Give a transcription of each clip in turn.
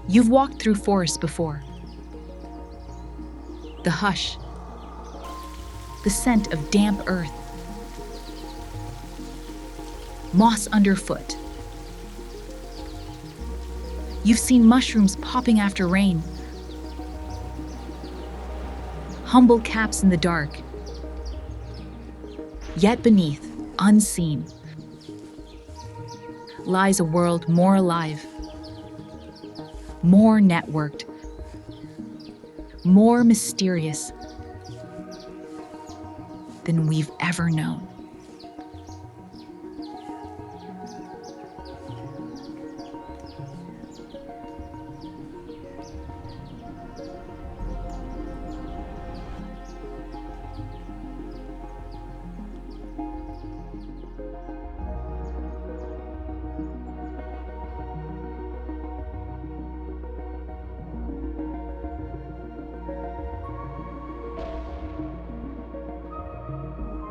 You've walked through forests before. The hush, the scent of damp earth, moss underfoot. You've seen mushrooms popping after rain, humble caps in the dark. Yet beneath, unseen, lies a world more alive, more networked, more mysterious than we've ever known.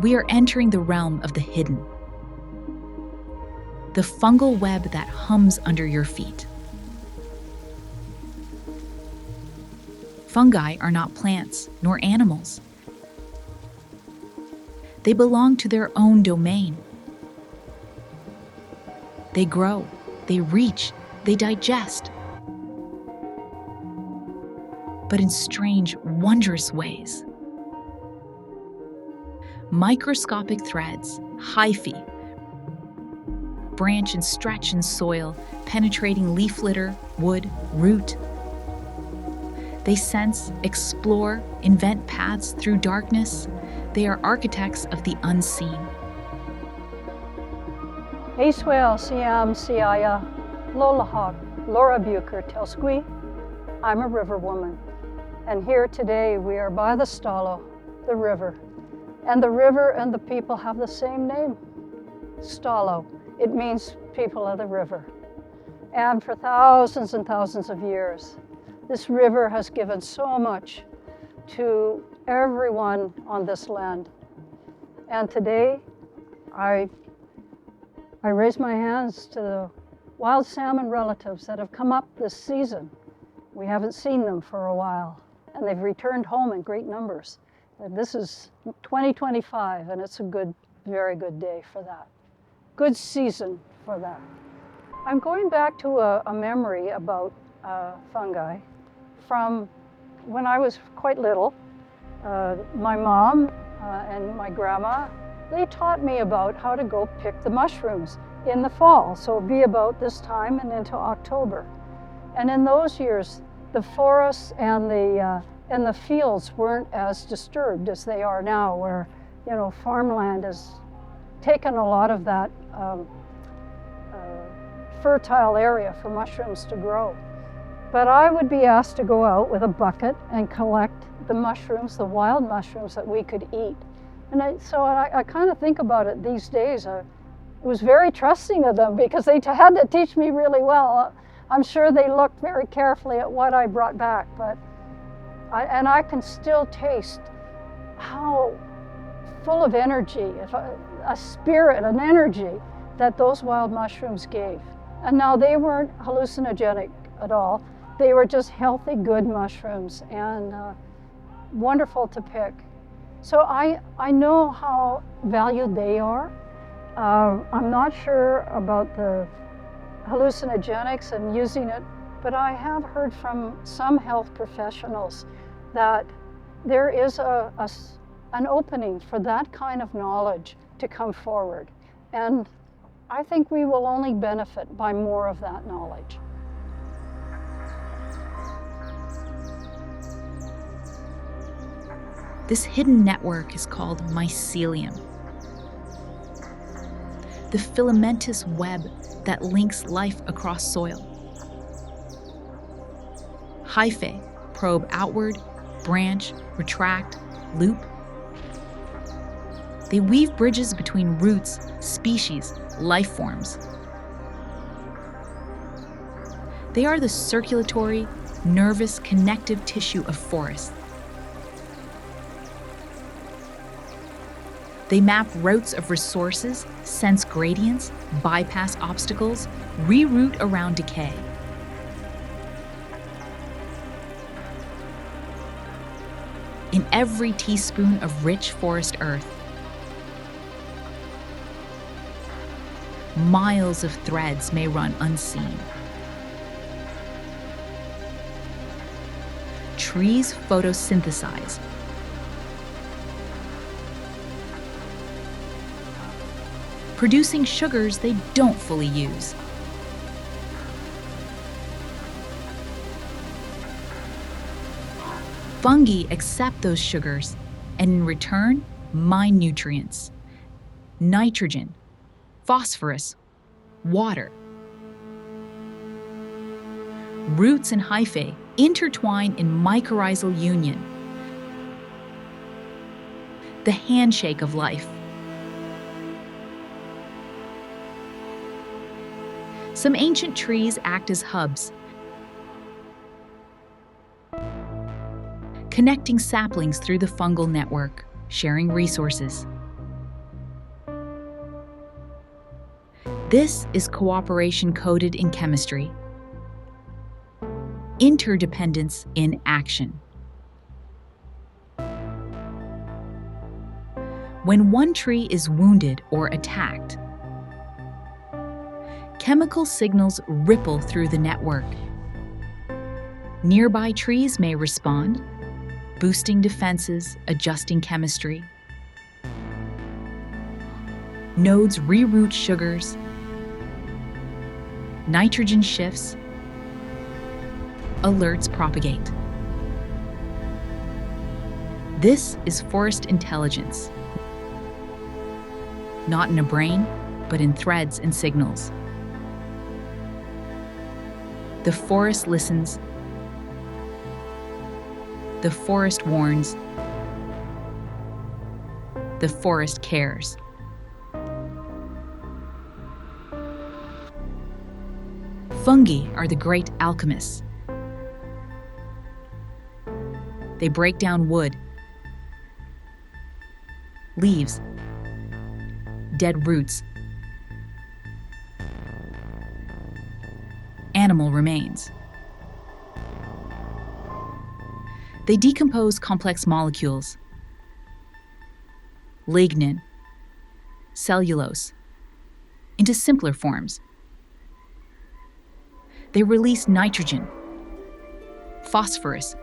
We are entering the realm of the hidden, the fungal web that hums under your feet. Fungi are not plants nor animals. They belong to their own domain. They grow, they reach, they digest, but in strange, wondrous ways. Microscopic threads, hyphae, branch and stretch in soil, penetrating leaf litter, wood, root. They sense, explore, invent paths through darkness. They are architects of the unseen. Eiswell Siam Siaya, Lola Hawk, Laura Buker Telsqui. I'm a river woman, and here today we are by the Stalo, the river. And the river and the people have the same name, Stalo. It means people of the river. And for thousands and thousands of years, this river has given so much to everyone on this land. And today, I raise my hands to the wild salmon relatives that have come up this season. We haven't seen them for a while, and they've returned home in great numbers. And this is 2025, and it's a good, very good day for that. Good season for that. I'm going back to a memory about fungi from when I was quite little. My mom and my grandma, they taught me about how to go pick the mushrooms in the fall. So it'd be about this time and into October. And in those years, the forests and the fields weren't as disturbed as they are now, where, you know, farmland has taken a lot of that fertile area for mushrooms to grow. But I would be asked to go out with a bucket and collect the mushrooms, the wild mushrooms that we could eat. And I kind of think about it these days. I was very trusting of them because they had to teach me really well. I'm sure they looked very carefully at what I brought back, but I can still taste how full of energy, a spirit, an energy that those wild mushrooms gave. And now they weren't hallucinogenic at all. They were just healthy, good mushrooms and wonderful to pick. So I know how valued they are. I'm not sure about the hallucinogenics and using it, but I have heard from some health professionals that there is an opening for that kind of knowledge to come forward. And I think we will only benefit by more of that knowledge. This hidden network is called mycelium, the filamentous web that links life across soil. Hyphae probe outward, branch, retract, loop. They weave bridges between roots, species, life forms. They are the circulatory, nervous, connective tissue of forests. They map routes of resources, sense gradients, bypass obstacles, reroute around decay. every teaspoon of rich forest earth. Miles of threads may run unseen. Trees photosynthesize, producing sugars they don't fully use. Fungi accept those sugars and in return mine nutrients: nitrogen, phosphorus, water. Roots and hyphae intertwine in mycorrhizal union, the handshake of life. Some ancient trees act as hubs, connecting saplings through the fungal network, sharing resources. This is cooperation coded in chemistry. Interdependence in action. When one tree is wounded or attacked, chemical signals ripple through the network. Nearby trees may respond, boosting defenses, adjusting chemistry. Nodes reroute sugars, nitrogen shifts, alerts propagate. This is forest intelligence, not in a brain, but in threads and signals. The forest listens. The forest warns. The forest cares. Fungi are the great alchemists. They break down wood, leaves, dead roots, animal remains. They decompose complex molecules, lignin, cellulose, into simpler forms. They release nitrogen, phosphorus,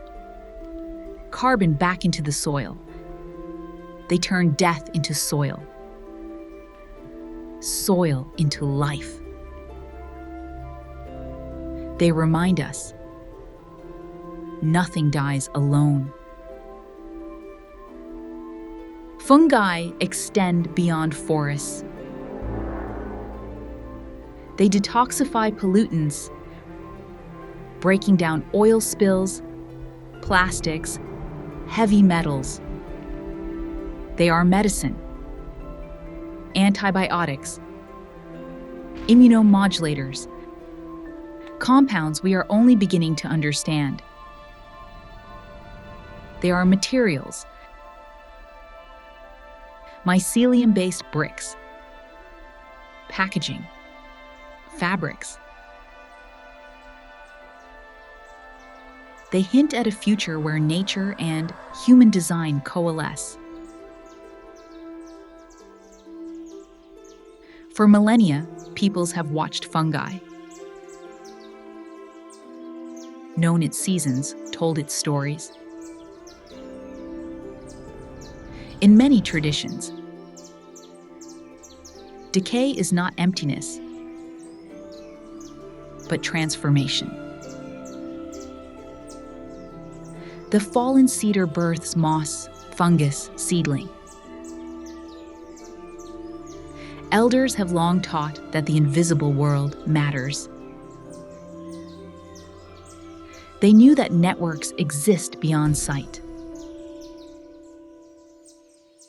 carbon back into the soil. They turn death into soil, soil into life. They remind us nothing dies alone. Fungi extend beyond forests. They detoxify pollutants, breaking down oil spills, plastics, heavy metals. They are medicine, antibiotics, immunomodulators, compounds we are only beginning to understand. They are materials, mycelium-based bricks, packaging, fabrics. They hint at a future where nature and human design coalesce. For millennia, peoples have watched fungi, known its seasons, told its stories. In many traditions, decay is not emptiness, but transformation. The fallen cedar births moss, fungus, seedling. Elders have long taught that the invisible world matters. They knew that networks exist beyond sight.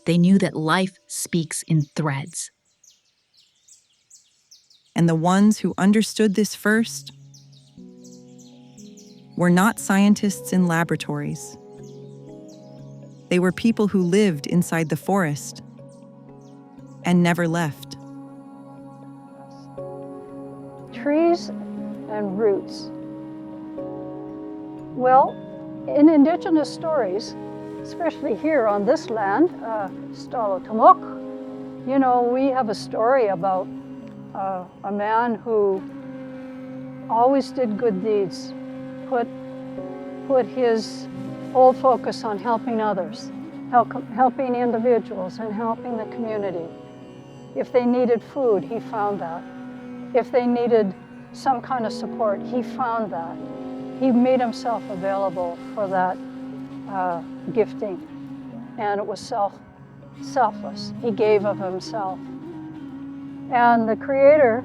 They knew that life speaks in threads. And the ones who understood this first were not scientists in laboratories. They were people who lived inside the forest and never left. Trees and roots. Well, in indigenous stories, especially here on this land, Stalo. You know, we have a story about a man who always did good deeds, put his whole focus on helping others, helping individuals and helping the community. If they needed food, he found that. If they needed some kind of support, he found that. He made himself available for that gifting, and it was selfless. He gave of himself. And the Creator,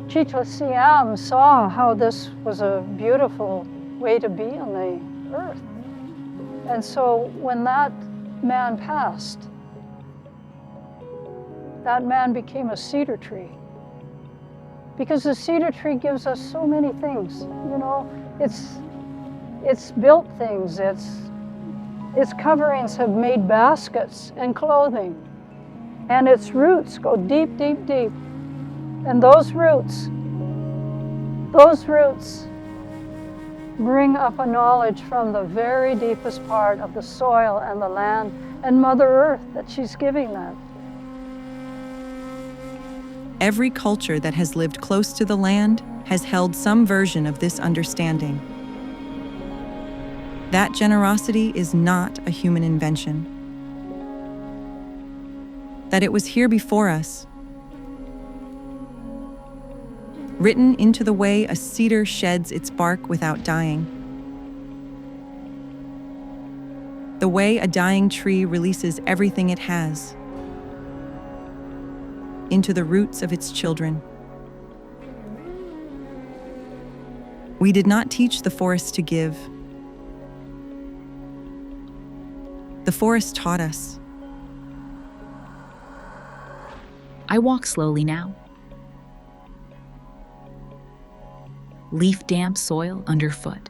Chitwa Siam, saw how this was a beautiful way to be on the earth. And so when that man passed, that man became a cedar tree. Because the cedar tree gives us so many things. You know, it's built things, its coverings have made baskets and clothing, and its roots go deep, deep, deep. And those roots bring up a knowledge from the very deepest part of the soil and the land and Mother Earth that she's giving that. Every culture that has lived close to the land has held some version of this understanding. That generosity is not a human invention. That it was here before us, written into the way a cedar sheds its bark without dying, the way a dying tree releases everything it has into the roots of its children. We did not teach the forest to give. The forest taught us. I walk slowly now. Leaf-damp soil underfoot.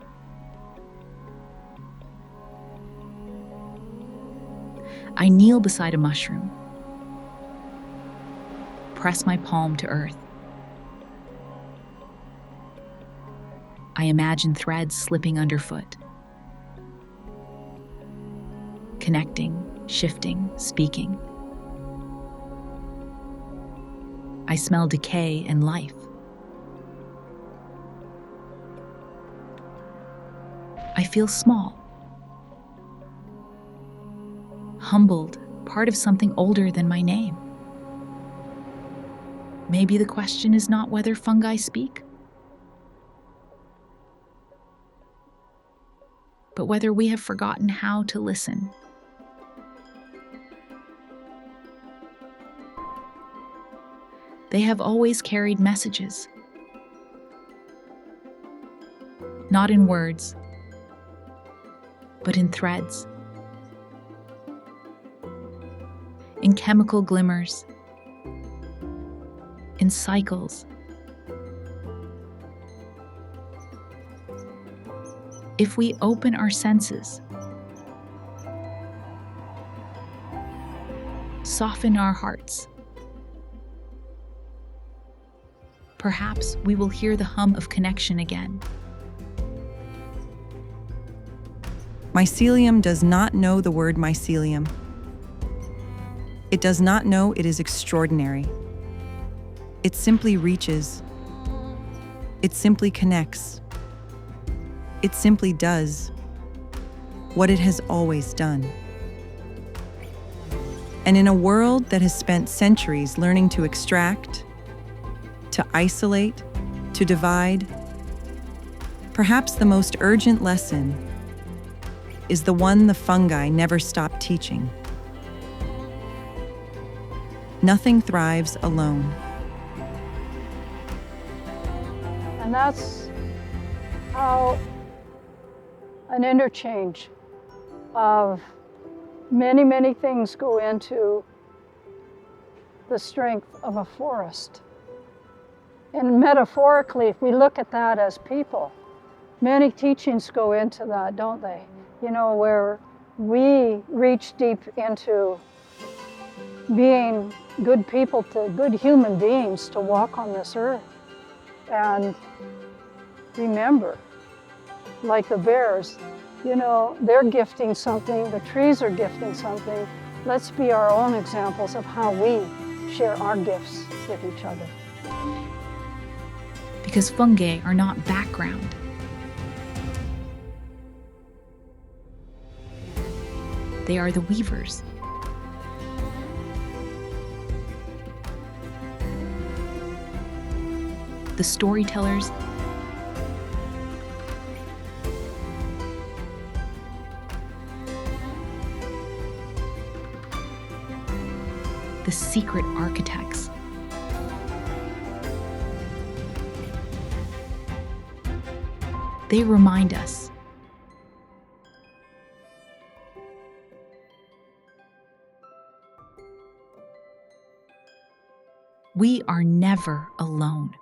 I kneel beside a mushroom. Press my palm to earth. I imagine threads slipping underfoot. Connecting, shifting, speaking. I smell decay and life. I feel small. Humbled, part of something older than my name. Maybe the question is not whether fungi speak, but whether we have forgotten how to listen. They have always carried messages, not in words, but in threads, in chemical glimmers, in cycles. If we open our senses, soften our hearts, perhaps we will hear the hum of connection again. Mycelium does not know the word mycelium. It does not know it is extraordinary. It simply reaches. It simply connects. It simply does what it has always done. And in a world that has spent centuries learning to extract, to isolate, to divide, perhaps the most urgent lesson is the one the fungi never stopped teaching. Nothing thrives alone. And that's how an interchange of many, many things go into the strength of a forest. And metaphorically, if we look at that as people, many teachings go into that, don't they? You know, where we reach deep into being good people, to good human beings to walk on this earth. And remember, like the bears, You know, they're gifting something, the trees are gifting something. Let's be our own examples of how we share our gifts with each other. Because fungi are not background. They are the weavers. The storytellers, the secret architects. They remind us we are never alone.